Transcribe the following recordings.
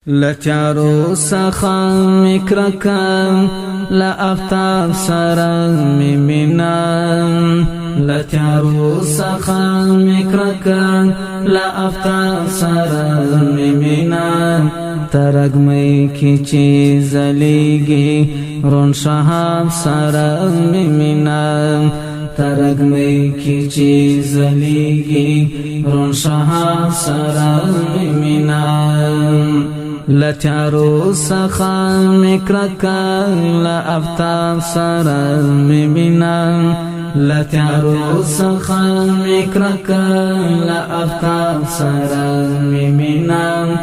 لتیارو سخا مکرکم لأفتاب سرم منام لتیارو سخا مکرکم لأفتاب سرم منام ترگمی کی چیز لیگی رون شهاب سرم منام ترگمی کی چیز لیگی رون شهاب سرم منام لتیارو سخا مکرکا لأفتاب سرم بینم لتیارو سخا مکرکا لأفتاب سرم بینم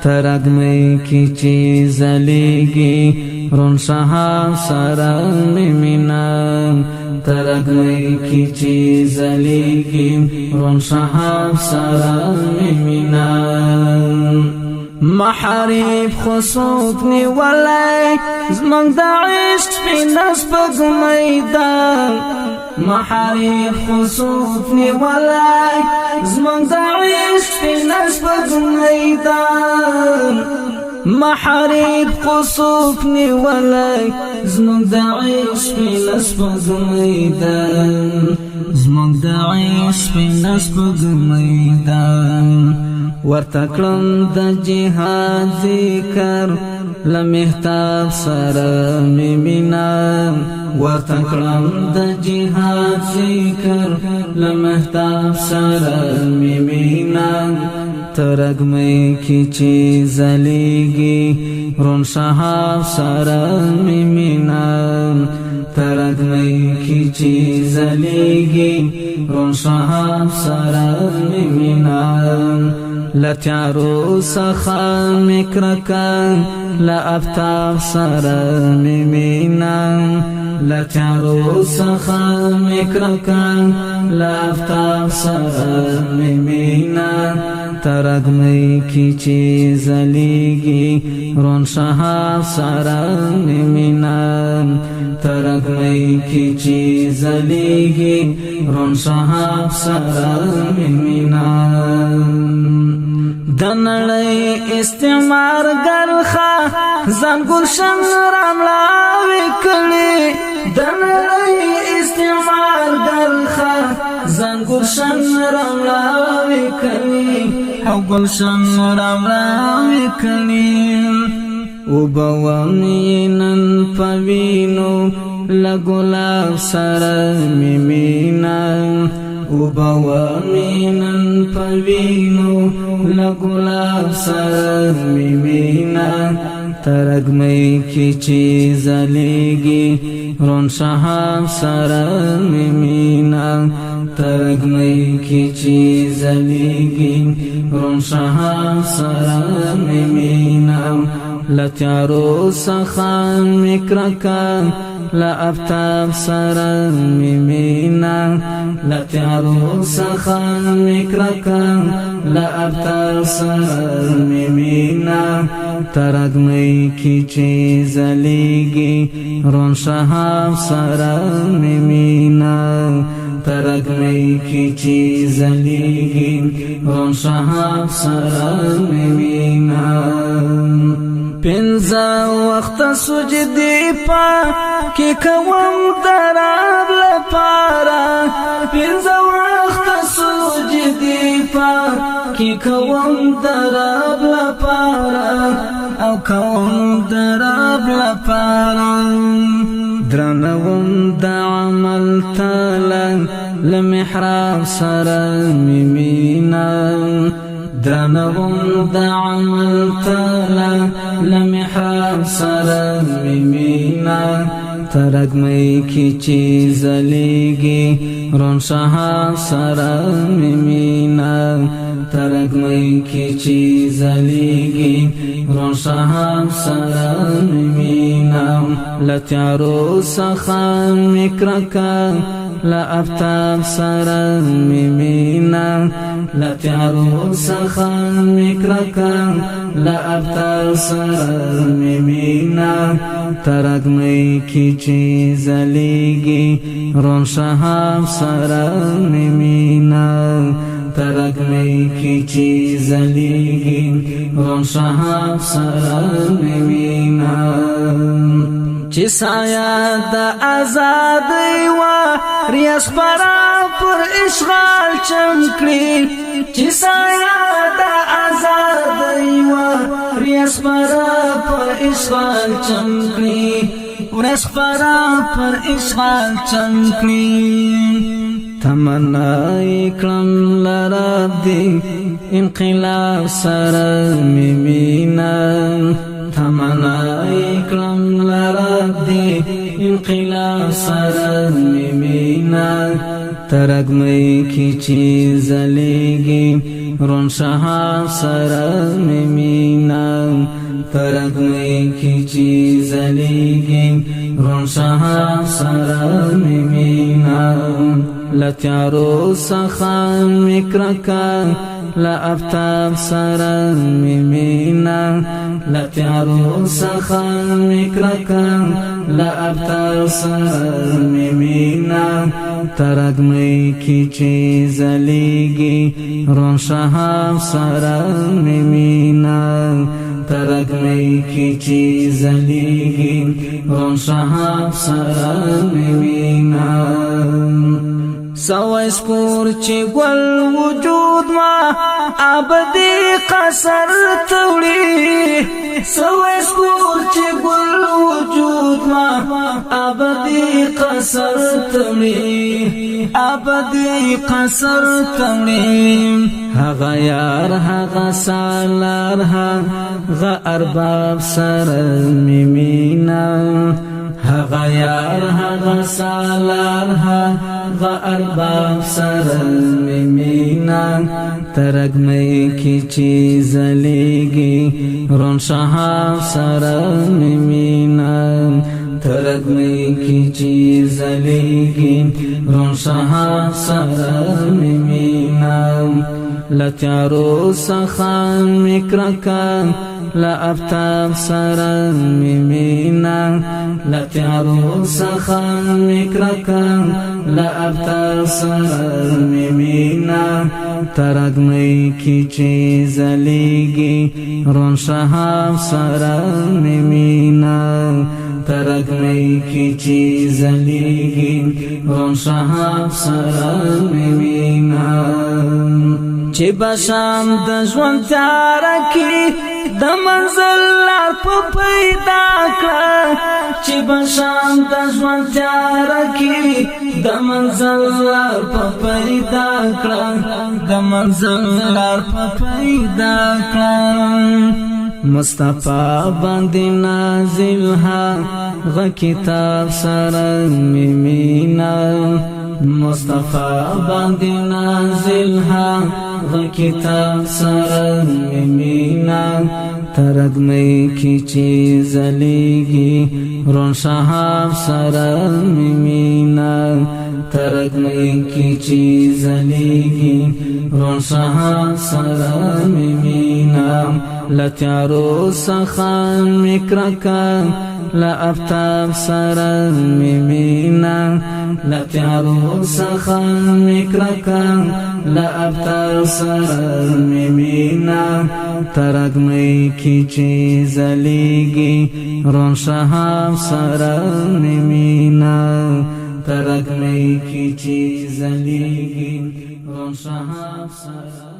ترگمی کی چیز لیگی رون شهاب سرم بینم ترگمی کی چیز لیگی رون شهاب سرم بینم محریب خصوص نیولی زمان دا عشق فی نسب گمیدان محریب خصوص نیولی زمان دا عشق فی نسب گمیدان محریب خصوص نیولی زمان دا عشق فی نسب گمیدان زمان دا عشق فی نسب گمیدان ورتکلم د جهاد ذکر لمحتاب سرم مینام ورتکلم د جهاد ذکر لمحتاب سرم مینام ترگمی کی چیز لیگی رون شهاب سرم مینام ترگمی کی چیز لیگی رون شهاب سرم مینام لتیارو سخا مکرکا لأفتاب سرم مینام لتیارو سخا مکرکا لأفتاب سرم مینام ترگمی کی چیز لیگی رون شهاب سرم مینام ترگمی کی چیز لیگی رون شهاب سرم مینام دنړی استعمار ګرخه ځان ګلشن راملاوي کړي دنړی استعمار ګرخه ځان ګلشن راملاوي کړي او ګلشن راملاوي کړي او بوامینن پوینو لګلاب سره مینا وبوامینن پوینو لگلاب سرم مینا ترگمی کی چیز لیگی رون شهاب سرم مینا ترگمی کی چیز لیگی رون شهاب سرم مینا لتیارو سخا مکرکا لأفتاب سرم مینا لتیارو سخا مکرکا لأفتاب سرم مینا ترگمی کی چیز لیگی رون شهاب سرم مینا ترگمی کی چیز لیگی رون شهاب سرم مینا پنځه وخت سجدي پا کې کوم دراب لپاره پنځه وخت سجدي پا کې کوم دراب لپاره او کوم دراب لپاره درنوم د عمل تعالی لمحراب سره مینا درنوم د عمل تعالی لمحراب سرم مینا ترگمی کی چیز لیگی رون شهاب سرم مینا ترگمی کی چیز لیگی رون شهاب سرم مینا لتیارو سخا مکرکا لأفتاب سرم مینا لتیارو سخا مکرکا لأفتاب سرم مینا ترگمی کی چیز لیگی رون شهاب سرم مینا ترګمې کی چی زلیږي روان شهاب سره مینا چې سایه د آزادۍ وا ریاض پرا پر اشغال چمکړي چې سایه د آزادۍ وا ریاض پرا پر اشغال چمکړي ریاض پرا پر اشغال چمکړي تمنا کړم لرب دی انقلاب سره مینا تمنا کړم لرب دی انقلاب سره مینا ترګمې کی چی زلیږي روان شهاب سره مینا ترګمې کی چی زلیږي روان شهاب سره مینا لتیارو سخا مکرکا لأفتاب سره مینا لتیارو سخا مکرکا لأفتاب سره مینا ترګمې کی چی زلیږي روان شهاب سره مینا ترګمې کی چی زلیږي روان شهاب سره مینا سوای سپور چې ګل وجود ما ابدي قصر توړي سوای سپور چې ګل وجود ما ابدي قصر توړي ابدي قصر توړي هغه یار هغه سالار هغه ارباب سره مینا هغه یار هغه سالار هغه ارباب سره مینا ترګمې کی چی زلیږي روان شهاب سره مینا ترګمې کی چی زلیږي روان شهاب سره مینا لتیارو سخا مکرکا لأفتاب سره مینا لتیارو سخا مکرکا لأفتاب سره مینا ترګمې کی چی زلیږي روان شهاب سره مینا ترګمې کی چی زلیږي روان شهاب سره مینا چې بشام د ژوند تیار کی د منزل لار په پیدا کړه چې بشام د ژوند تیار کی د منزل لار په پیدا کړه د منزل لار په پیدا کړه مصطفی باندې نازل غ کتاب سره مینا مصطفی باندې نازل غ کتاب سره مینا ترګمې کی چی زلیږي روان شهاب سره مینا ترګمې کی چی زلیږي روان شهاب سره مینا لتیارو سخا مکرکا لأفتاب سره مینا لتیارو سخا مکرکا لأفتاب سره مینا ترګمې کی چی زلیږي روان شهاب سره مینا ترګمې کی چی زلیږي روان شهاب سره